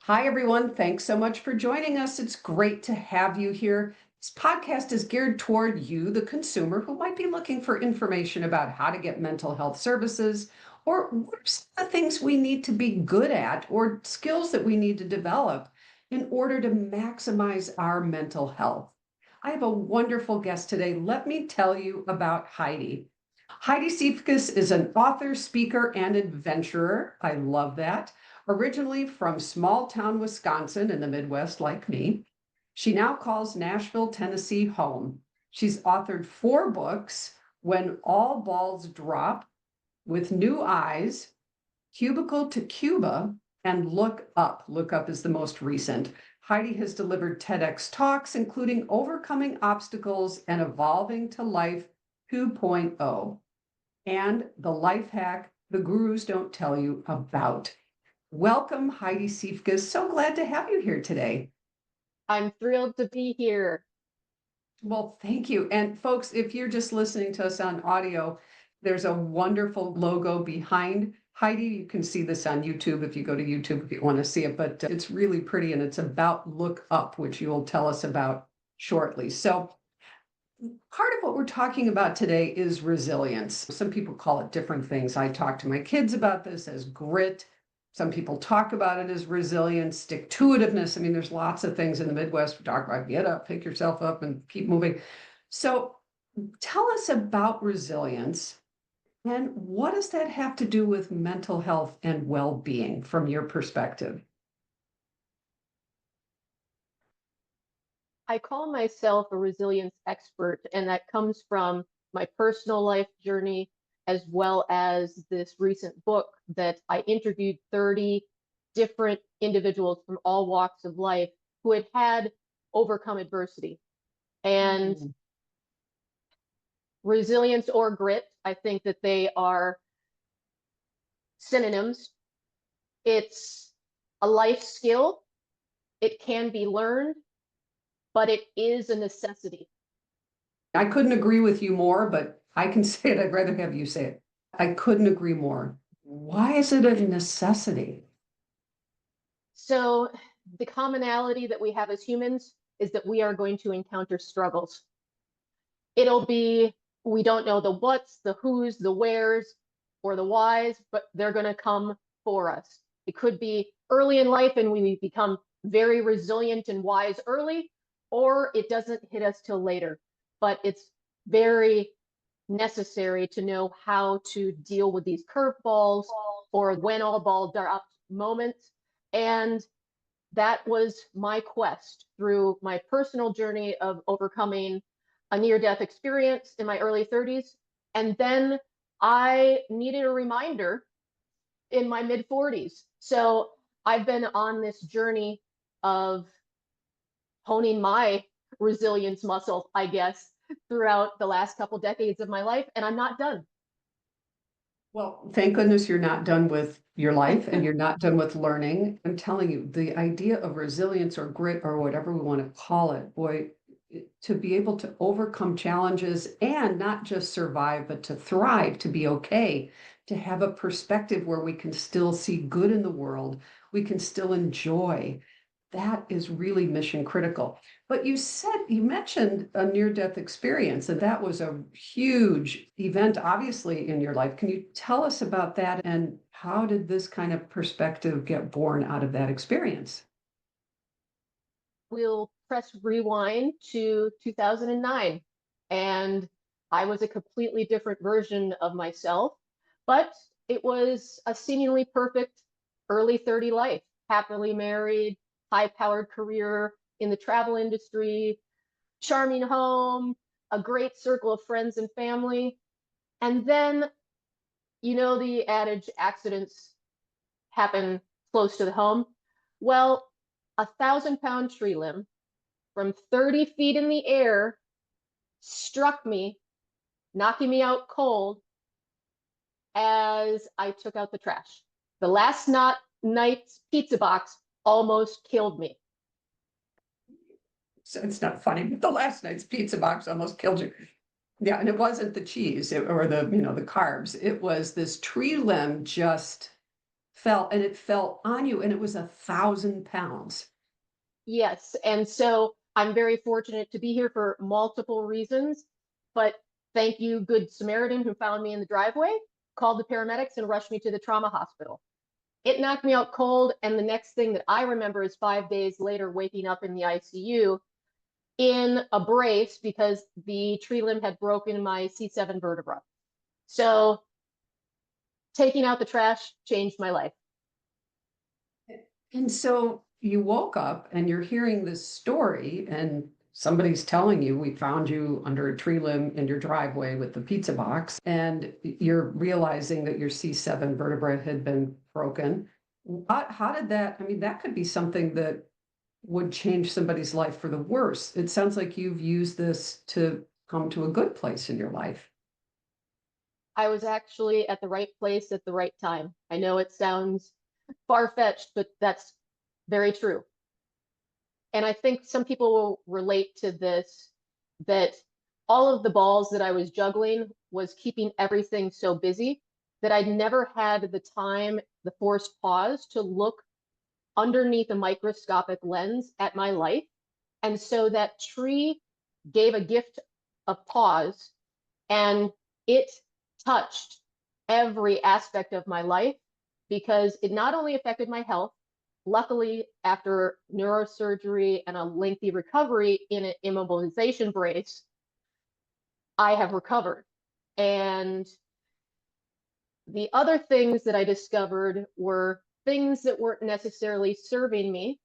Hi, everyone. Thanks so much for joining us. It's great to have you here. This podcast is geared toward you, the consumer, who might be looking for information about how to get mental health services or what are some of the things we need to be good at or skills that we need to develop in order to maximize our mental health. I have a wonderful guest today. Let me tell you about Heidi. Heidi Siefkas is an author, speaker, and adventurer. I love that. Originally from small town Wisconsin in the Midwest, like me, she now calls Nashville, Tennessee home. She's authored 4 books: When All Balls Drop, With New Eyes, Cubicle to Cuba, and Look Up. Look Up is the most recent. Heidi has delivered TEDx talks, including Overcoming Obstacles and Evolving to Life 2.0, and the life hack the gurus don't tell you about. Welcome, Heidi Siefkas. So glad to have you here today. I'm thrilled to be here. Well, thank you. And folks, if you're just listening to us on audio, there's a wonderful logo behind Heidi. You can see this on YouTube if you go to YouTube if you want to see it, but it's really pretty and it's about Look Up, which you will tell us about shortly. So part of what we're talking about today is resilience. Some people call it different things. I talk to my kids about this as grit. Some people talk about it as resilience, stick-to-itiveness. I mean, there's lots of things in the Midwest we talk about. Get up, pick yourself up, and keep moving. So tell us about resilience and what does that have to do with mental health and well-being from your perspective? I call myself a resilience expert, and that comes from my personal life journey as well as this recent book that I interviewed 30 different individuals from all walks of life who had overcome adversity. And Mm. resilience or grit, I think that they are synonyms. It's a life skill. It can be learned, but it is a necessity. I couldn't agree with you more, but I can say it. I'd rather have you say it. I couldn't agree more. Why is it a necessity? So the commonality that we have as humans is that we are going to encounter struggles. It'll be, we don't know the what's, the who's, the where's, or the why's, but they're going to come for us. It could be early in life and we become very resilient and wise early, or it doesn't hit us till later. But it's very necessary to know how to deal with these curveballs or when all balls are up moments. And that was my quest through my personal journey of overcoming a near-death experience in my early 30s. And then I needed a reminder in my mid 40s. So I've been on this journey of honing my resilience muscle, I guess, throughout the last couple decades of my life, and I'm not done. Well, thank goodness you're not done with your life and you're not done with learning. I'm telling you, the idea of resilience or grit or whatever we want to call it, boy, to be able to overcome challenges and not just survive, but to thrive, to be okay, to have a perspective where we can still see good in the world, we can still enjoy. That is really mission critical. But you mentioned a near-death experience, and that was a huge event, obviously, in your life. Can you tell us about that and how did this kind of perspective get born out of that experience? We'll press rewind to 2009, and I was a completely different version of myself, but it was a seemingly perfect early 30 life, happily married, high-powered career in the travel industry, charming home, a great circle of friends and family. And then, you know, the adage accidents happen close to the home. Well, 1,000-pound tree limb from 30 feet in the air struck me, knocking me out cold as I took out the trash. The last night's pizza box almost killed me. So it's not funny, but the last night's pizza box almost killed you. Yeah, and it wasn't the cheese or the carbs. It was this tree limb just fell and it fell on you and it was 1,000 pounds. Yes. And so I'm very fortunate to be here for multiple reasons. But thank you, Good Samaritan, who found me in the driveway, called the paramedics, and rushed me to the trauma hospital. It knocked me out cold. And the next thing that I remember is 5 days later, waking up in the ICU in a brace because the tree limb had broken my C7 vertebra. So taking out the trash changed my life. And so you woke up and you're hearing this story, and somebody's telling you, we found you under a tree limb in your driveway with the pizza box, and you're realizing that your C7 vertebra had been broken. How did that, I mean, that could be something that would change somebody's life for the worse. It sounds like you've used this to come to a good place in your life. I was actually at the right place at the right time. I know it sounds far-fetched, but that's very true. And I think some people will relate to this, that all of the balls that I was juggling was keeping everything so busy that I'd never had the time, the forced pause to look underneath a microscopic lens at my life. And so that tree gave a gift of pause, and it touched every aspect of my life because it not only affected my health. Luckily, after neurosurgery and a lengthy recovery in an immobilization brace, I have recovered. And the other things that I discovered were things that weren't necessarily serving me.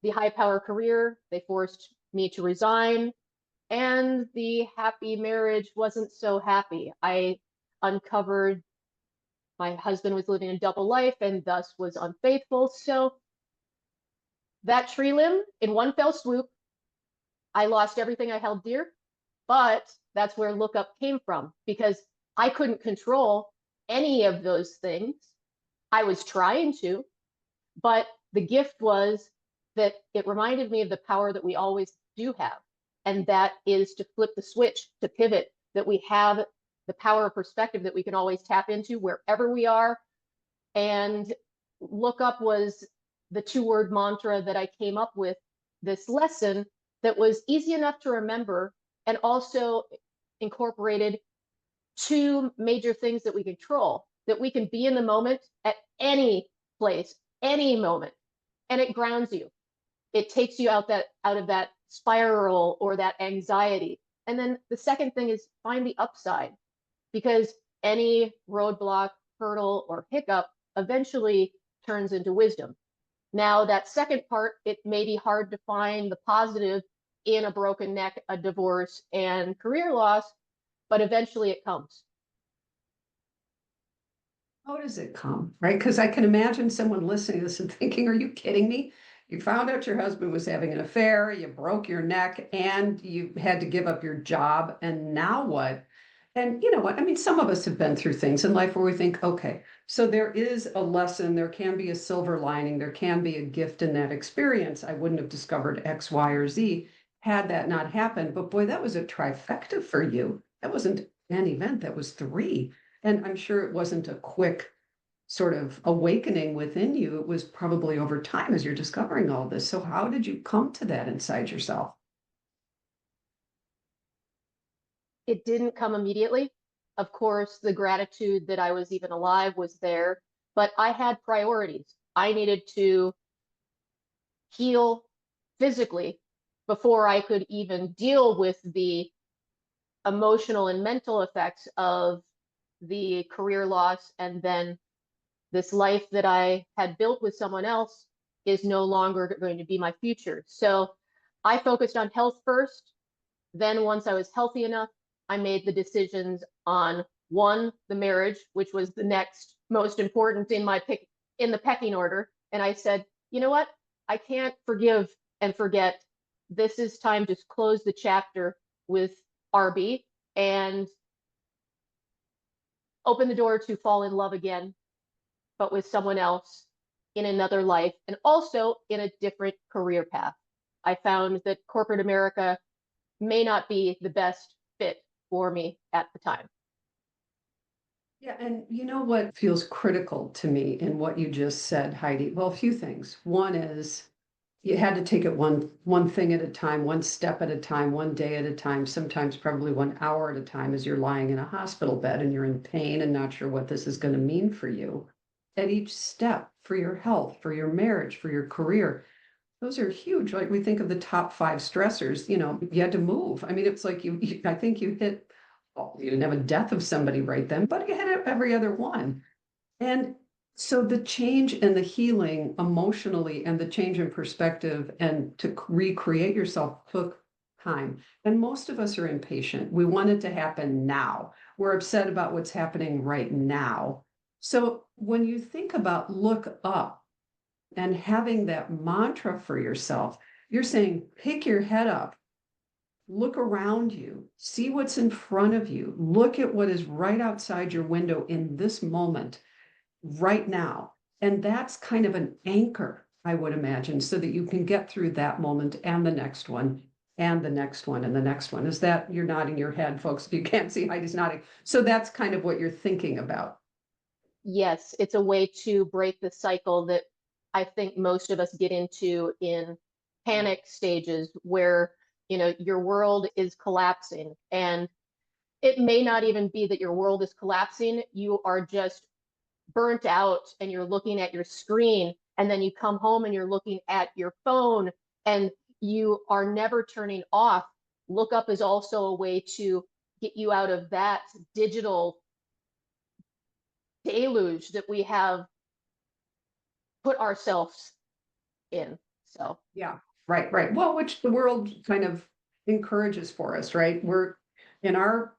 The high power career, they forced me to resign, and the happy marriage wasn't so happy. I uncovered my husband was living a double life and thus was unfaithful. So that tree limb, in one fell swoop, I lost everything I held dear. But that's where Look Up came from, because I couldn't control any of those things. I was trying to, but the gift was that it reminded me of the power that we always do have. And that is to flip the switch, to pivot, that we have the power of perspective that we can always tap into wherever we are. And Look Up was the 2-word mantra that I came up with, this lesson that was easy enough to remember and also incorporated 2 major things that we control, that we can be in the moment at any place, any moment, and it grounds you. It takes you out of that spiral or that anxiety. And then the second thing is find the upside, because any roadblock, hurdle, or hiccup eventually turns into wisdom. Now, that second part, it may be hard to find the positive in a broken neck, a divorce, and career loss, but eventually it comes. How does it come? Right? Because I can imagine someone listening to this and thinking, are you kidding me? You found out your husband was having an affair, you broke your neck, and you had to give up your job. And now what? And you know what? I mean, some of us have been through things in life where we think, okay, so there is a lesson, there can be a silver lining, there can be a gift in that experience. I wouldn't have discovered X, Y, or Z had that not happened. But boy, that was a trifecta for you. That wasn't an event, that was 3. And I'm sure it wasn't a quick sort of awakening within you. It was probably over time as you're discovering all this. So how did you come to that inside yourself? It didn't come immediately. Of course, the gratitude that I was even alive was there, but I had priorities. I needed to heal physically before I could even deal with the emotional and mental effects of the career loss. And then this life that I had built with someone else is no longer going to be my future. So I focused on health first. Then once I was healthy enough, I made the decisions on, one, the marriage, which was the next most important in the pecking order. And I said, you know what? I can't forgive and forget. This is time to close the chapter with RB and open the door to fall in love again, but with someone else in another life and also in a different career path. I found that corporate America may not be the best fit for me at the time. Yeah, and you know what feels critical to me in what you just said, Heidi? Well, a few things. One is you had to take it one thing at a time, one step at a time, one day at a time, sometimes probably 1 hour at a time as you're lying in a hospital bed and you're in pain and not sure what this is going to mean for you. At each step for your health, for your marriage, for your career, those are huge. Like we think of the top five stressors, you had to move. I mean, it's like I think you hit, well, you didn't have a death of somebody right then, but you hit every other one. And so the change and the healing emotionally and the change in perspective and to recreate yourself took time. And most of us are impatient. We want it to happen now. We're upset about what's happening right now. So when you think about look up and having that mantra for yourself, you're saying, pick your head up, look around you, see what's in front of you, look at what is right outside your window in this moment right now. And that's kind of an anchor, I would imagine, so that you can get through that moment and the next one and the next one and the next one. Is that you're nodding your head, folks? If you can't see, Heidi's nodding. So that's kind of what you're thinking about. Yes, it's a way to break the cycle that I think most of us get into in panic stages where, your world is collapsing. And it may not even be that your world is collapsing. You are just burnt out and you're looking at your screen. And then you come home and you're looking at your phone and you are never turning off. Look up is also a way to get you out of that digital deluge that we have put ourselves in. So, Yeah, right, right. Well, which the world kind of encourages for us, right? We're in our,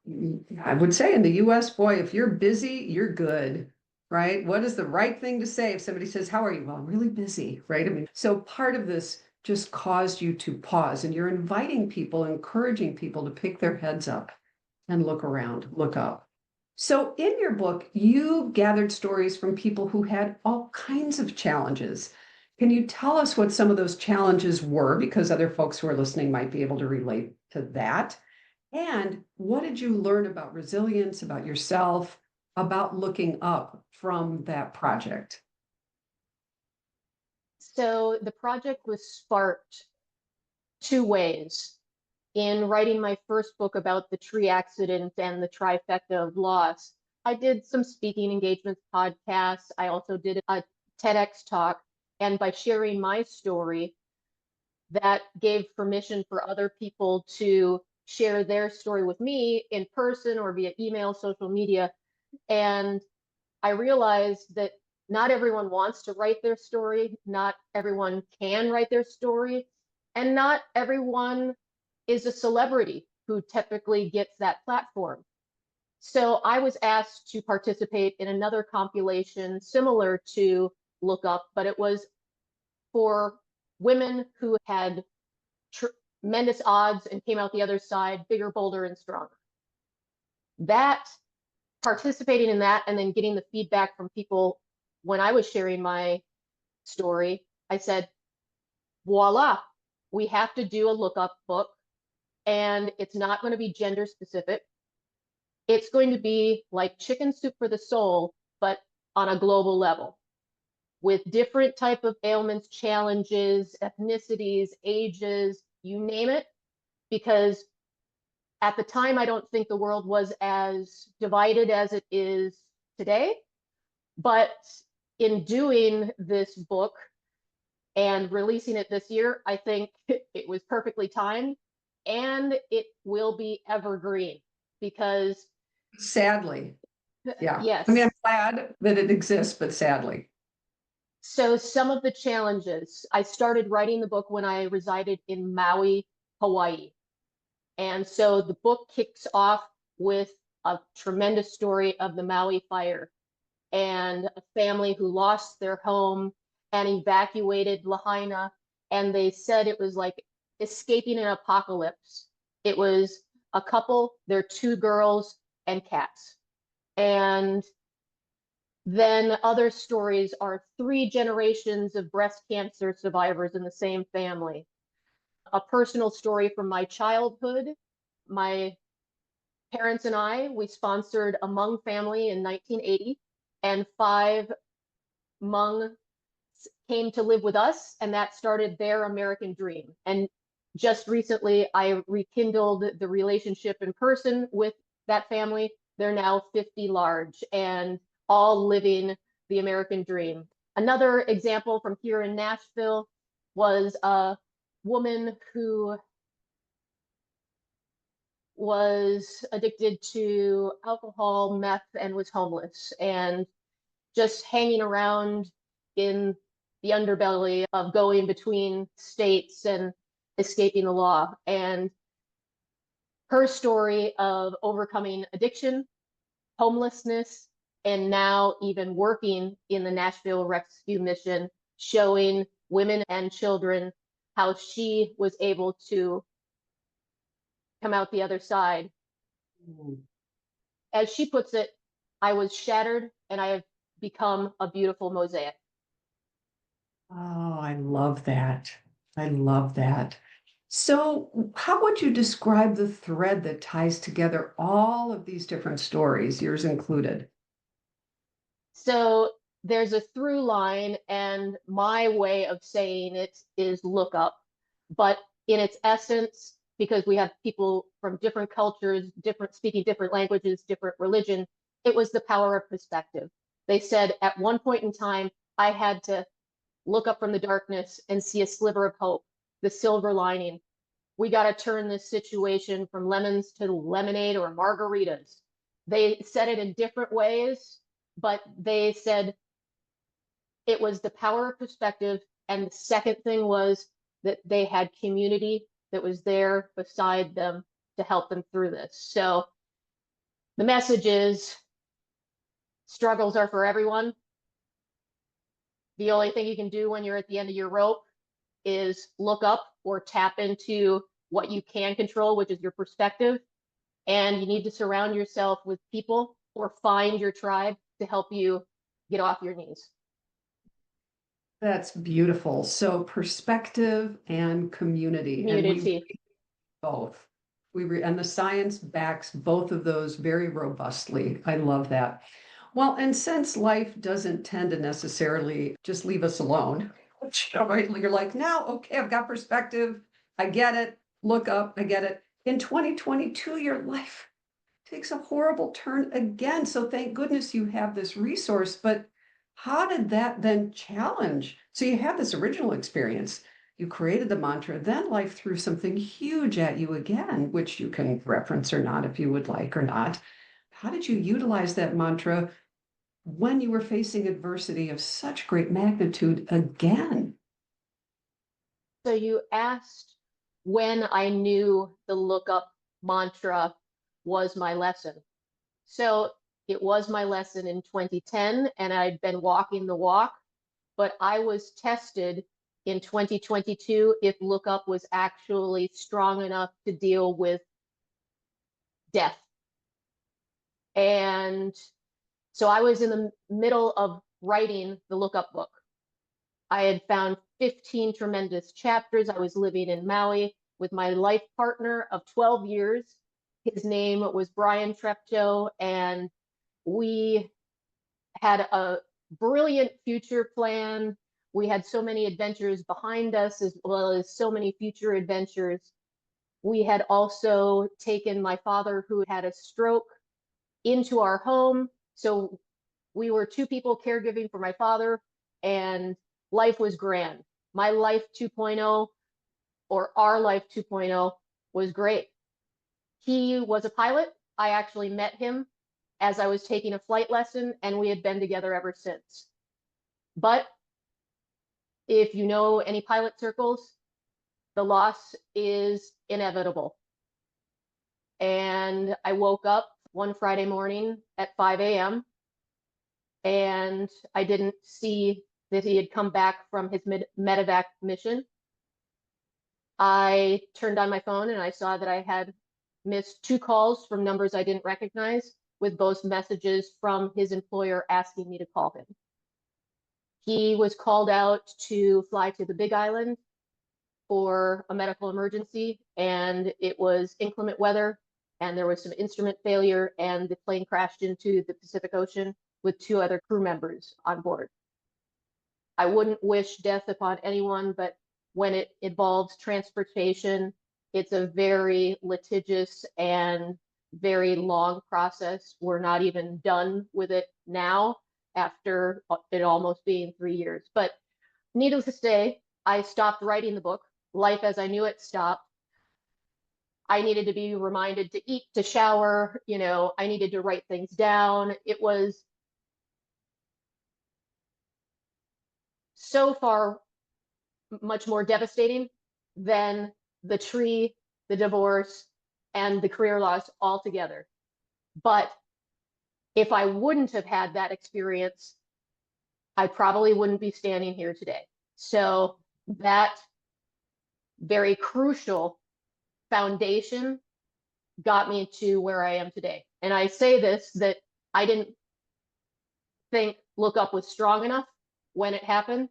I would say in the US, boy, if you're busy, you're good, right? What is the right thing to say if somebody says, how are you? Well, I'm really busy, right? I mean, so part of this just caused you to pause and you're inviting people, encouraging people to pick their heads up and look around, look up. So in your book, you gathered stories from people who had all kinds of challenges. Can you tell us what some of those challenges were? Because other folks who are listening might be able to relate to that. And what did you learn about resilience, about yourself, about looking up from that project? so the project was sparked two ways. In writing my first book about the tree accident and the trifecta of loss, I did some speaking engagements, podcasts. I also did a TEDx talk. And by sharing my story, that gave permission for other people to share their story with me in person or via email, social media. And I realized that not everyone wants to write their story, not everyone can write their story, and not everyone is a celebrity who typically gets that platform. So I was asked to participate in another compilation similar to Look Up, but it was for women who had tremendous odds and came out the other side bigger, bolder, and stronger. That participating in that and then getting the feedback from people when I was sharing my story, I said, voila, we have to do a Look Up book, and it's not going to be gender specific. It's going to be like Chicken Soup for the Soul, but on a global level with different type of ailments, challenges, ethnicities, ages, you name it, because at the time, I don't think the world was as divided as it is today. But in doing this book and releasing it this year, I think it was perfectly timed and it will be evergreen because, Sadly, yeah. I mean, I'm yes. glad that it exists, but sadly. So, some of the challenges, I started writing the book when I resided in Maui, Hawaii. And so the book kicks off with a tremendous story of the Maui fire and a family who lost their home and evacuated Lahaina. And they said it was like escaping an apocalypse. It was a couple, their two girls and cats. And then other stories are three generations of breast cancer survivors in the same family. A personal story from my childhood. My parents and we sponsored a Hmong family in 1980, and 5 Hmong came to live with us, and that started their American dream. And just recently, I rekindled the relationship in person with that family. They're now 50 large and all living the American dream. Another example from here in Nashville was a woman who was addicted to alcohol, meth, and was homeless, and just hanging around in the underbelly of going between states and escaping the law. And her story of overcoming addiction, homelessness, and now even working in the Nashville Rescue Mission, showing women and children how she was able to come out the other side. As she puts it, I was shattered and I have become a beautiful mosaic. Oh, I love that. I love that. So, how would you describe the thread that ties together all of these different stories, yours included? So there's a through line, and my way of saying it is look up. But in its essence, because we have people from different cultures, different speaking different languages, different religion, it was the power of perspective. They said at one point in time, I had to look up from the darkness and see a sliver of hope, the silver lining. We got to turn this situation from lemons to lemonade or margaritas. They said it in different ways, but they said it was the power of perspective. And the second thing was that they had community that was there beside them to help them through this. So the message is struggles are for everyone. The only thing you can do when you're at the end of your rope is look up or tap into what you can control, which is your perspective. And you need to surround yourself with people or find your tribe to help you get off your knees. That's beautiful. So, perspective and community, and we Community. both. And the science backs both of those very robustly. I love that. Well, and since life doesn't tend to necessarily just leave us alone, which, right, you're like, now, okay, I've got perspective. I get it. Look up. I get it. In 2022, your life takes a horrible turn again. So thank goodness you have this resource. But how did that then challenge? So you have this original experience. You created the mantra, then life threw something huge at you again, which you can reference or not if you would like or not. How did you utilize that mantra when you were facing adversity of such great magnitude again? So you asked when I knew the look up mantra was my lesson. So it was my lesson in 2010, and I'd been walking the walk, but I was tested in 2022 if lookup was actually strong enough to deal with death. And so I was in the middle of writing the lookup book. I had found 15 tremendous chapters. I was living in Maui with my life partner of 12 years. His name was Brian Treptow, and we had a brilliant future plan. We had so many adventures behind us, as well as so many future adventures. We had also taken my father, who had a stroke, into our home. So we were 2 people caregiving for my father, and life was grand. My life 2.0, or our life 2.0, was great. He was a pilot. I actually met him as I was taking a flight lesson, and we had been together ever since. But if you know any pilot circles, the loss is inevitable. And I woke up one Friday morning at 5 a.m. and I didn't see that he had come back from his medevac mission. I turned on my phone and I saw that I had missed 2 calls from numbers I didn't recognize, with both messages from his employer asking me to call him. He was called out to fly to the Big Island for a medical emergency, and it was inclement weather, and there was some instrument failure, and the plane crashed into the Pacific Ocean with 2 other crew members on board. I wouldn't wish death upon anyone, but when it involves transportation, it's a very litigious and very long process. We're not even done with it now after it almost being 3 years. But needless to say, I stopped writing the book. Life as I knew it stopped. I needed to be reminded to eat, to shower, I needed to write things down. It was so far much more devastating than the tree, the divorce, and the career loss altogether. But if I wouldn't have had that experience, I probably wouldn't be standing here today. So that very crucial foundation got me to where I am today. And I say this, that I didn't think Look Up was strong enough when it happened.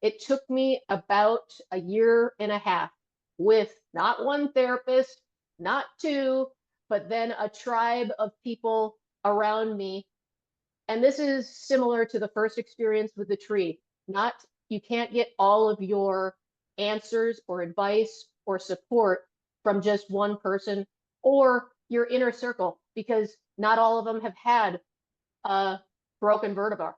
It took me about a year and a half with not one therapist, not 2, but then a tribe of people around me. And this is similar to the first experience with the tree. You can't get all of your answers or advice or support from just one person or your inner circle, because not all of them have had a broken vertebra.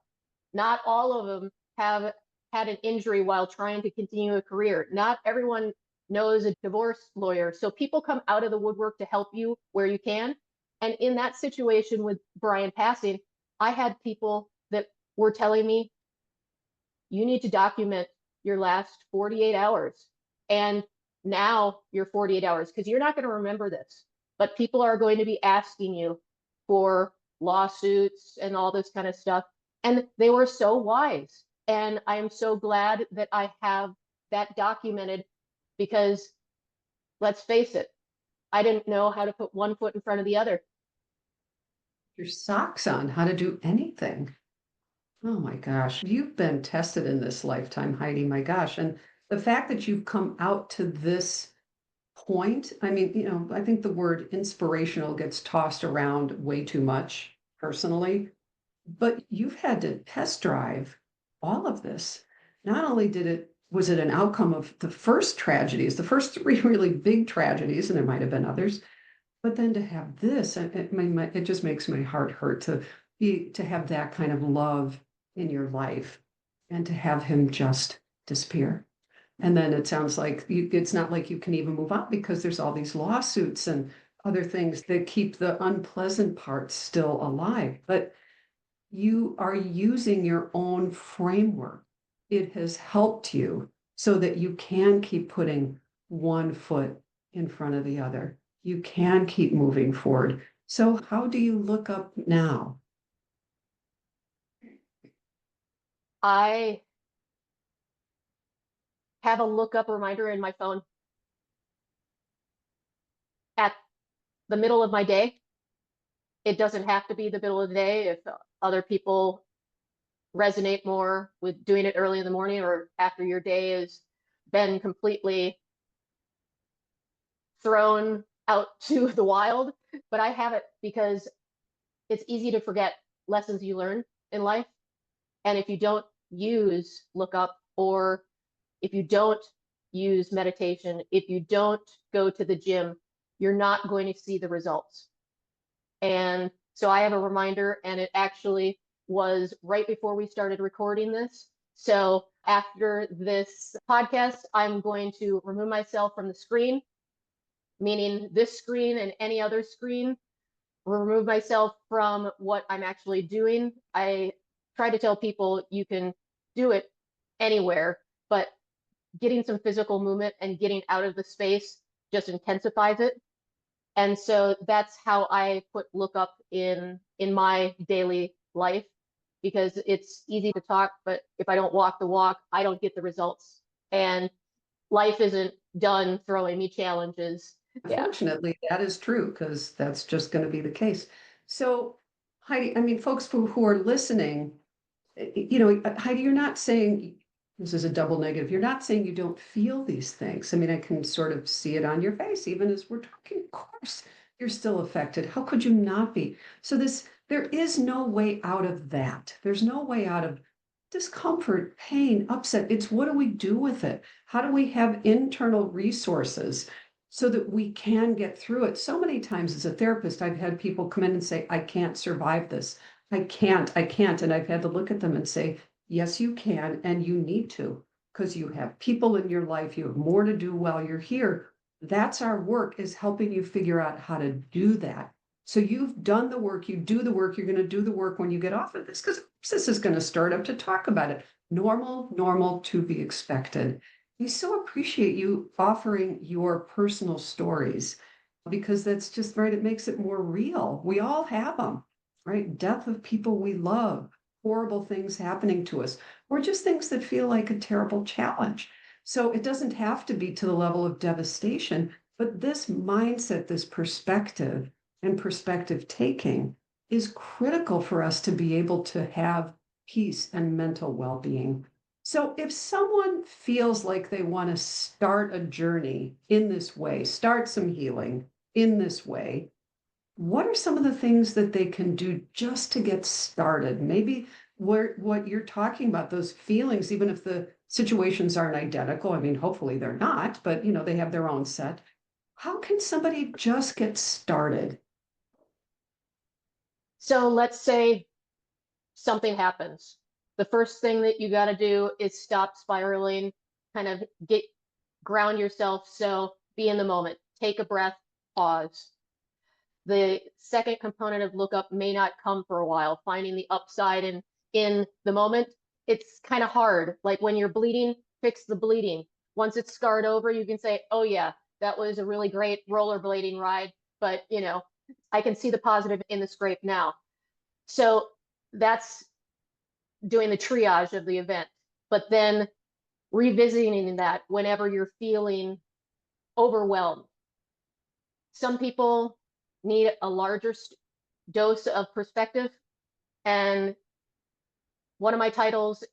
Not all of them have had an injury while trying to continue a career. Not everyone knows a divorce lawyer. So people come out of the woodwork to help you where you can. And in that situation with Brian passing, I had people that were telling me, you need to document your last 48 hours. And now your 48 hours, because you're not going to remember this, but people are going to be asking you for lawsuits and all this kind of stuff. And they were so wise. And I am so glad that I have that documented, because let's face it, I didn't know how to put one foot in front of the other. Your socks on, how to do anything. Oh my gosh, you've been tested in this lifetime, Heidi, my gosh. And the fact that you've come out to this point, I mean, I think the word inspirational gets tossed around way too much personally, but you've had to test drive all of this. Not only was it an outcome of the first tragedies, the first 3 really big tragedies, and there might have been others, but then to have this, it just makes my heart hurt to have that kind of love in your life, and to have him just disappear. And then it sounds like it's not like you can even move on, because there's all these lawsuits and other things that keep the unpleasant parts still alive. But you are using your own framework. It has helped you so that you can keep putting one foot in front of the other. You can keep moving forward. So how do you look up now? I have a look up reminder in my phone at the middle of my day. It doesn't have to be the middle of the day. If other people resonate more with doing it early in the morning or after your day has been completely thrown out to the wild, but I have it because it's easy to forget lessons you learn in life. And if you don't use Look Up, or if you don't use meditation, if you don't go to the gym, you're not going to see the results. And so I have a reminder, and it actually was right before we started recording this. So after this podcast, I'm going to remove myself from the screen, meaning this screen and any other screen, remove myself from what I'm actually doing. I try to tell people you can do it anywhere, but getting some physical movement and getting out of the space just intensifies it. And so that's how I put Look Up in my daily life, because it's easy to talk, but if I don't walk the walk, I don't get the results. And life isn't done throwing me challenges. Yeah. Unfortunately, that is true, because that's just going to be the case. So, Heidi, I mean, folks who are listening, Heidi, you're not saying this is a double negative. You're not saying you don't feel these things. I mean, I can sort of see it on your face, even as we're talking. Of course, you're still affected. How could you not be? So there is no way out of that. There's no way out of discomfort, pain, upset. It's what do we do with it? How do we have internal resources so that we can get through it? So many times as a therapist, I've had people come in and say, I can't survive this. I can't. And I've had to look at them and say, yes, you can, and you need to, because you have people in your life, you have more to do while you're here. That's our work, is helping you figure out how to do that. So you've done the work, you do the work, you're going to do the work when you get off of this, because this is going to start up to talk about it. Normal to be expected. We so appreciate you offering your personal stories, because that's just right. It makes it more real. We all have them, right? Death of people we love, horrible things happening to us, or just things that feel like a terrible challenge. So it doesn't have to be to the level of devastation, but this mindset, this perspective and perspective taking is critical for us to be able to have peace and mental well-being. So if someone feels like they want to start a journey in this way, start some healing in this way, what are some of the things that they can do just to get started? Maybe what you're talking about, those feelings, even if the situations aren't identical. I mean, hopefully they're not, but they have their own set. How can somebody just get started? So let's say something happens. The first thing that you got to do is stop spiraling, kind of ground yourself. So be in the moment, take a breath, pause. The second component of lookup may not come for a while. Finding the upside in the moment, it's kind of hard. Like when you're bleeding, fix the bleeding. Once it's scarred over, you can say, oh yeah, that was a really great rollerblading ride, but I can see the positive in the scrape now. So that's doing the triage of the event, but then revisiting that whenever you're feeling overwhelmed. Some people need a larger dose of perspective. And one of my titles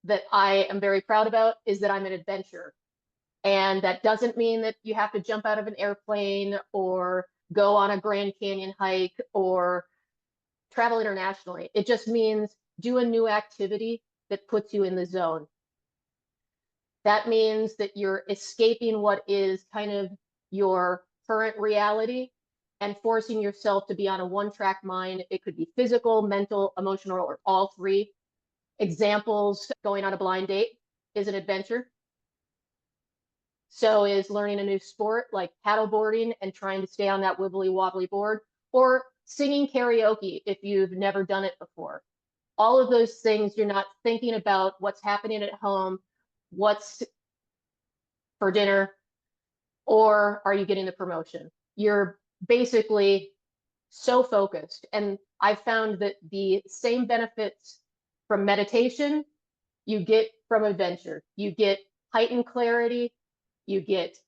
that I am very proud about is that I'm an adventurer. And that doesn't mean that you have to jump out of an airplane or go on a Grand Canyon hike or travel internationally. It just means do a new activity that puts you in the zone. That means that you're escaping what is kind of your current reality and forcing yourself to be on a one-track mind. It could be physical, mental, emotional, or all three. Examples: going on a blind date is an adventure. So is learning a new sport like paddleboarding and trying to stay on that wibbly wobbly board, or singing karaoke if you've never done it before. All of those things, you're not thinking about what's happening at home, what's for dinner, or are you getting the promotion? You're basically so focused. And I found that the same benefits from meditation you get from adventure. You get heightened clarity, you get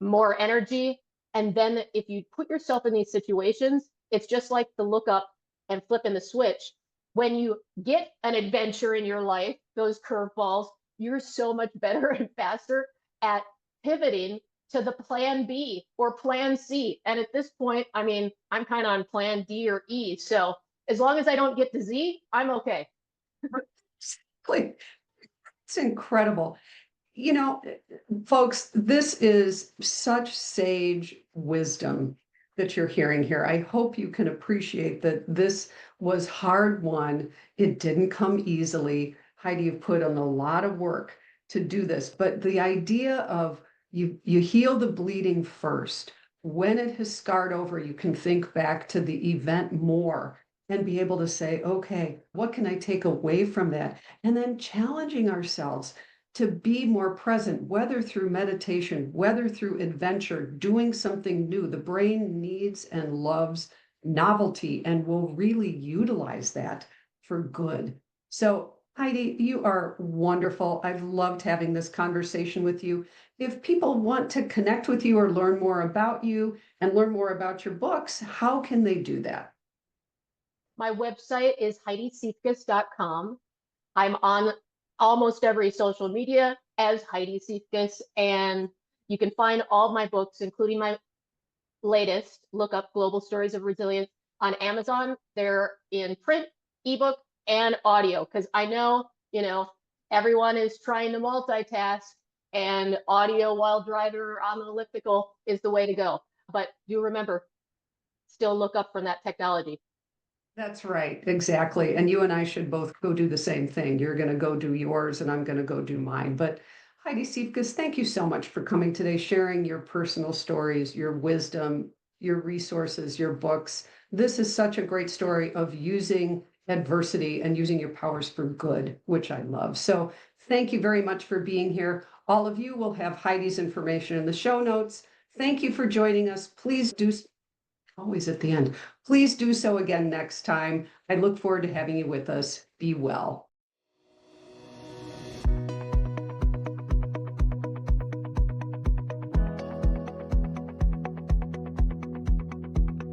more energy. And then if you put yourself in these situations, it's just like the look up and flipping the switch. When you get an adventure in your life, those curveballs, you're so much better and faster at pivoting to the plan B or plan C. And at this point, I mean, I'm kind of on plan D or E. So as long as I don't get to Z, I'm okay. It's incredible. Folks, this is such sage wisdom that you're hearing here. I hope you can appreciate that this was hard won. It didn't come easily. Heidi, you've put in a lot of work to do this, but the idea of you heal the bleeding first. When it has scarred over, you can think back to the event more and be able to say, okay, what can I take away from that? And then challenging ourselves to be more present, whether through meditation, whether through adventure, doing something new. The brain needs and loves novelty and will really utilize that for good. So Heidi, you are wonderful. I've loved having this conversation with you. If people want to connect with you or learn more about you and learn more about your books, how can they do that? My website is HeidiSiefkas.com. I'm on almost every social media as Heidi Siefkas, and you can find all my books, including my latest, look up Global Stories of Resilience on Amazon. They're in print, ebook, and audio, because I know, everyone is trying to multitask, and audio while driving or on the elliptical is the way to go. But do remember, still look up from that technology. That's right, exactly. And you and I should both go do the same thing. You're going to go do yours, and I'm going to go do mine. But Heidi Siefkas, thank you so much for coming today, sharing your personal stories, your wisdom, your resources, your books. This is such a great story of using adversity and using your powers for good, which I love. So thank you very much for being here. All of you will have Heidi's information in the show notes. Thank you for joining us. Please do always at the end. Please do so again next time. I look forward to having you with us. Be well.